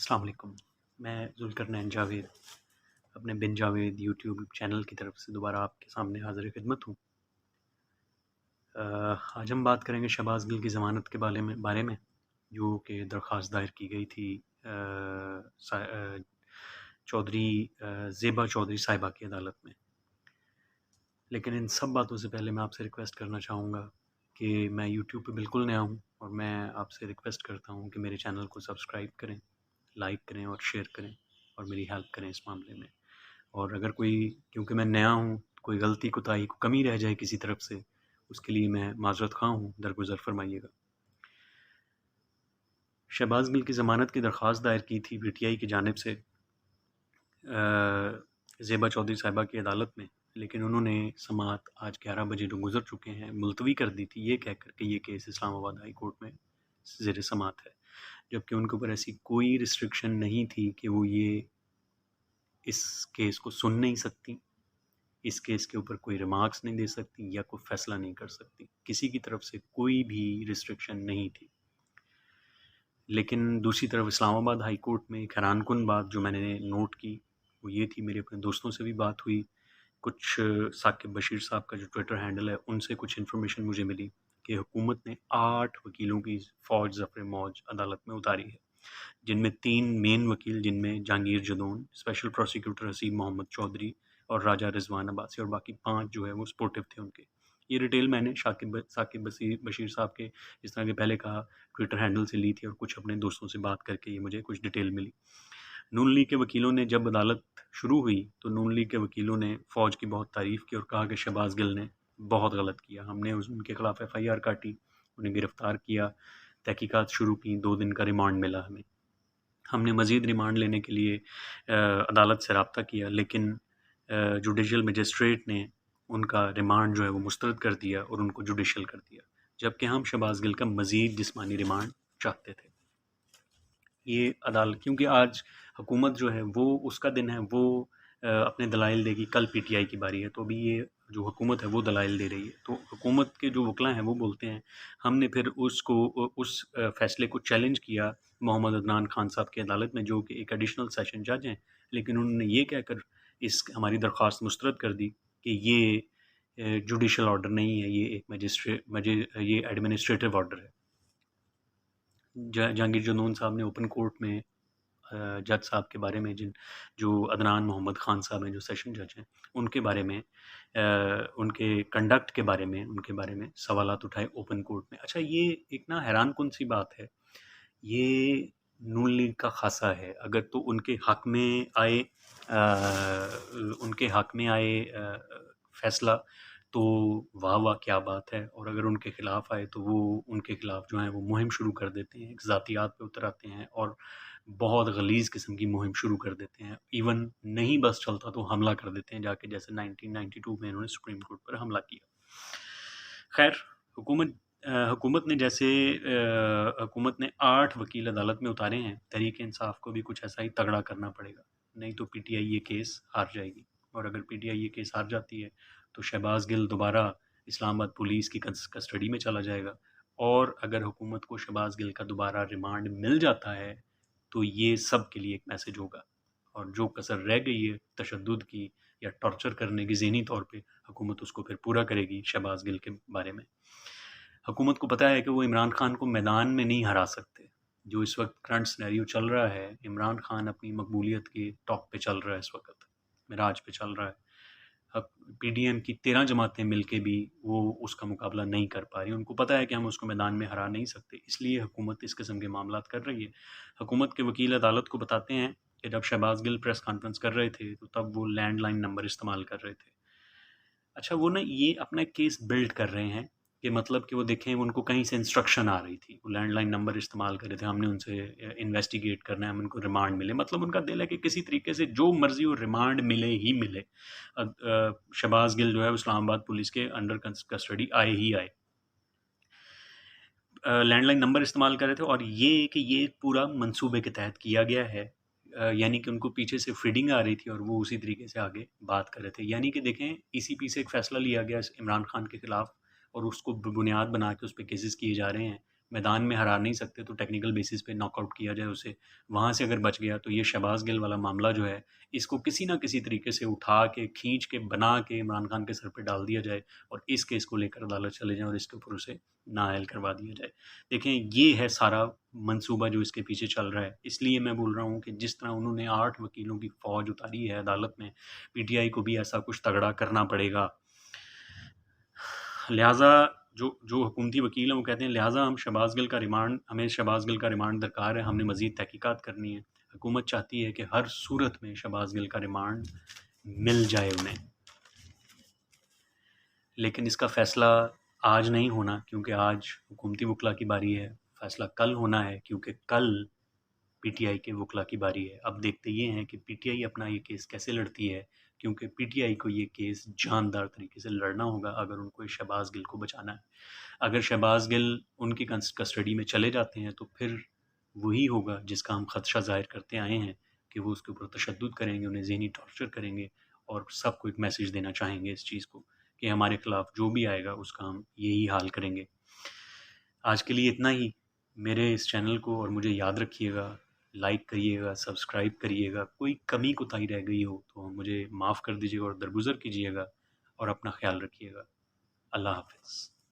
السلام علیکم۔ میں ذوالقرنین جاوید اپنے بن جاوید یوٹیوب چینل کی طرف سے دوبارہ آپ کے سامنے حاضر خدمت ہوں۔ آج ہم بات کریں گے شہباز گل کی ضمانت کے بارے میں جو کہ درخواست دائر کی گئی تھی چودھری زیبا چودھری صاحبہ کی عدالت میں۔ لیکن ان سب باتوں سے پہلے میں آپ سے ریکویسٹ کرنا چاہوں گا کہ میں یوٹیوب پہ بالکل نیا ہوں، اور میں آپ سے ریکویسٹ کرتا ہوں کہ میرے چینل کو سبسکرائب کریں، لائک کریں اور شیئر کریں اور میری ہیلپ کریں اس معاملے میں۔ اور اگر کیونکہ میں نیا ہوں، کوئی غلطی کوتاہی کو کمی رہ جائے کسی طرف سے، اس کے لیے میں معذرت خواہ ہوں، درگزر فرمائیے گا۔ شہباز گل کی ضمانت کی درخواست دائر کی تھی پی ٹی آئی کی جانب سے زیبا چودھری صاحبہ کی عدالت میں، لیکن انہوں نے سماعت آج 11 بجے جو گزر چکے ہیں ملتوی کر دی تھی، یہ کہہ کر کہ یہ کیس اسلام آباد ہائی کورٹ میں زیر سماعت ہے، جبکہ ان کے اوپر ایسی کوئی ریسٹرکشن نہیں تھی کہ وہ اس کیس کو سن نہیں سکتی، اس کیس کے اوپر کوئی ریمارکس نہیں دے سکتی یا کوئی فیصلہ نہیں کر سکتی، کسی کی طرف سے کوئی بھی ریسٹرکشن نہیں تھی۔ لیکن دوسری طرف اسلام آباد ہائی کورٹ میں ایک حیران کن بات جو میں نے نوٹ کی وہ یہ تھی، میرے اپنے دوستوں سے بھی بات ہوئی، کچھ ثاقب بشیر صاحب کا جو ٹویٹر ہینڈل ہے ان سے کچھ انفارمیشن مجھے ملی کہ حکومت نے 8 وکیلوں کی فوج ظفر موج عدالت میں اتاری ہے، جن میں 3 مین وکیل، جن میں جہانگیر جدون، اسپیشل پروسیکیوٹر حسیب محمد چودھری اور راجہ رضوان عباسی، اور باقی 5 جو ہے وہ سپورٹو تھے ان کے۔ یہ ڈیٹیل میں نے ثاقب بشیر صاحب کے، جس طرح کہ پہلے کہا، ٹویٹر ہینڈل سے لی تھی، اور کچھ اپنے دوستوں سے بات کر کے یہ مجھے کچھ ڈیٹیل ملی۔ نون لیگ کے وکیلوں نے جب عدالت شروع ہوئی تو نون لیگ کے وکیلوں نے فوج کی بہت تعریف کی اور کہا کہ شہباز گل نے بہت غلط کیا، ہم نے ان کے خلاف ایف آئی آر کاٹی، انہیں گرفتار کیا، تحقیقات شروع کی، 2 دن کا ریمانڈ ملا ہم نے مزید ریمانڈ لینے کے لیے عدالت سے رابطہ کیا، لیکن جوڈیشل مجسٹریٹ نے ان کا ریمانڈ جو ہے وہ مسترد کر دیا اور ان کو جوڈیشل کر دیا، جبکہ ہم شہباز گل کا مزید جسمانی ریمانڈ چاہتے تھے۔ یہ عدالت، کیونکہ آج حکومت جو ہے وہ اس کا دن ہے، وہ اپنے دلائل دے گی، کل پی ٹی آئی کی باری ہے، تو ابھی یہ جو حکومت ہے وہ دلائل دے رہی ہے، تو حکومت کے جو وکلاء ہیں وہ بولتے ہیں، ہم نے پھر اس فیصلے کو چیلنج کیا محمد عدنان خان صاحب کی عدالت میں، جو کہ ایک ایڈیشنل سیشن جج ہیں، لیکن انہوں نے یہ کہہ کر ہماری درخواست مسترد کر دی کہ یہ جوڈیشل آرڈر نہیں ہے، یہ ایک یہ ایڈمنسٹریٹو آرڈر ہے۔ جہانگیر جنون صاحب نے اوپن کورٹ میں جج صاحب کے بارے میں، جو عدنان محمد خان صاحب ہیں جو سیشن جج ہیں، ان کے بارے میں، ان کے کنڈکٹ کے بارے میں سوالات اٹھائے اوپن کورٹ میں۔ اچھا، یہ ایک نا حیران کن سی بات ہے، یہ نون لیگ کا خاصہ ہے، اگر تو ان کے حق میں آئے فیصلہ تو واہ واہ کیا بات ہے، اور اگر ان کے خلاف آئے تو وہ ان کے خلاف جو ہیں وہ مہم شروع کر دیتے ہیں، ذاتیات پہ اتر آتے ہیں اور بہت غلیظ قسم کی مہم شروع کر دیتے ہیں، ایون نہیں بس چلتا تو حملہ کر دیتے ہیں جا کے، جیسے 1992 میں انہوں نے سپریم کورٹ پر حملہ کیا۔ خیر، حکومت نے 8 وکیل عدالت میں اتارے ہیں، تحریک انصاف کو بھی کچھ ایسا ہی تگڑا کرنا پڑے گا، نہیں تو پی ٹی آئی یہ کیس ہار جائے گی، اور اگر پی ٹی آئی یہ کیس ہار جاتی ہے تو شہباز گل دوبارہ اسلام آباد پولیس کی کسٹڈی میں چلا جائے گا، اور اگر حکومت کو شہباز گل کا دوبارہ ریمانڈ مل جاتا ہے تو یہ سب کے لیے ایک میسج ہوگا، اور جو کسر رہ گئی ہے تشدد کی یا ٹارچر کرنے کی ذہنی طور پہ، حکومت اس کو پھر پورا کرے گی شہباز گل کے بارے میں۔ حکومت کو پتہ ہے کہ وہ عمران خان کو میدان میں نہیں ہرا سکتے، جو اس وقت کرنٹ سینیریو چل رہا ہے، عمران خان اپنی مقبولیت کے ٹاپ پہ چل رہا ہے، اس وقت معراج پہ چل رہا ہے، پی ڈی ایم کی 13 جماعتیں مل کے بھی وہ اس کا مقابلہ نہیں کر پا رہی، ان کو پتہ ہے کہ ہم اس کو میدان میں ہرا نہیں سکتے، اس لیے حکومت اس قسم کے معاملات کر رہی ہے۔ حکومت کے وکیل عدالت کو بتاتے ہیں کہ جب شہباز گل پریس کانفرنس کر رہے تھے تو تب وہ لینڈ لائن نمبر استعمال کر رہے تھے۔ اچھا، وہ نا یہ اپنا کیس بلڈ کر رہے ہیں کہ مطلب کہ وہ دیکھیں ان کو کہیں سے انسٹرکشن آ رہی تھی، وہ لینڈ لائن نمبر استعمال کر رہے تھے، ہم نے ان سے انویسٹیگیٹ کرنا ہے، ہم ان کو ریمانڈ ملے، مطلب ان کا دل ہے کہ کسی طریقے سے جو مرضی وہ ریمانڈ ملے ہی ملے، شہباز گل جو ہے اسلام آباد پولیس کے انڈر کسٹڈی آئے ہی آئے۔ لینڈ لائن نمبر استعمال کر رہے تھے، اور یہ پورا منصوبے کے تحت کیا گیا ہے، یعنی کہ ان کو پیچھے سے فیڈنگ آ رہی تھی اور وہ اسی طریقے سے آگے بات کر رہے تھے، یعنی کہ دیکھیں ای سی پی سے ایک فیصلہ لیا گیا عمران خان کے خلاف، اور اس کو بنیاد بنا کے اس پہ کیسز کیے جا رہے ہیں، میدان میں ہرا نہیں سکتے تو ٹیکنیکل بیسس پہ ناک آؤٹ کیا جائے اسے. وہاں سے اگر بچ گیا تو یہ شہباز گل والا معاملہ جو ہے اس کو کسی نہ کسی طریقے سے اٹھا کے کھینچ کے بنا کے عمران خان کے سر پہ ڈال دیا جائے اور اس کیس کو لے کر عدالت چلے جائیں اور اس کے اوپر اسے نااہل کروا دیا جائے. دیکھیں یہ ہے سارا منصوبہ جو اس کے پیچھے چل رہا ہے. اس لیے میں بول رہا ہوں کہ جس طرح انہوں نے 8 وکیلوں کی فوج اتاری ہے عدالت میں، پی ٹی آئی کو بھی ایسا کچھ تگڑا کرنا پڑے گا. لہٰذا جو حکومتی وکیل ہیں وہ کہتے ہیں لہٰذا ہمیں شہباز گل کا ریمانڈ درکار ہے، ہم نے مزید تحقیقات کرنی ہے. حکومت چاہتی ہے کہ ہر صورت میں شہباز گل کا ریمانڈ مل جائے انہیں، لیکن اس کا فیصلہ آج نہیں ہونا کیونکہ آج حکومتی وکلا کی باری ہے. فیصلہ کل ہونا ہے کیونکہ کل پی ٹی آئی کے وکلا کی باری ہے. اب دیکھتے یہ ہیں کہ پی ٹی آئی اپنا یہ کیس کیسے لڑتی ہے، کیونکہ پی ٹی آئی کو یہ کیس جاندار طریقے سے لڑنا ہوگا اگر ان کو شہباز گل کو بچانا ہے. اگر شہباز گل ان کی کسٹڈی میں چلے جاتے ہیں تو پھر وہی ہوگا جس کا ہم خدشہ ظاہر کرتے آئے ہیں کہ وہ اس کے اوپر تشدد کریں گے، انہیں ذہنی ٹارچر کریں گے اور سب کو ایک میسیج دینا چاہیں گے اس چیز کو کہ ہمارے خلاف جو بھی آئے گا اس کا ہم یہی حال کریں گے. آج کے لیے اتنا ہی. میرے اس چینل کو اور مجھے یاد رکھیے گا، لائک کریے گا، سبسکرائب کریے گا. کوئی کمی کوتاہی رہ گئی ہو تو مجھے معاف کر دیجیے گا اور درگزر کیجیے گا اور اپنا خیال رکھیے گا. اللہ حافظ.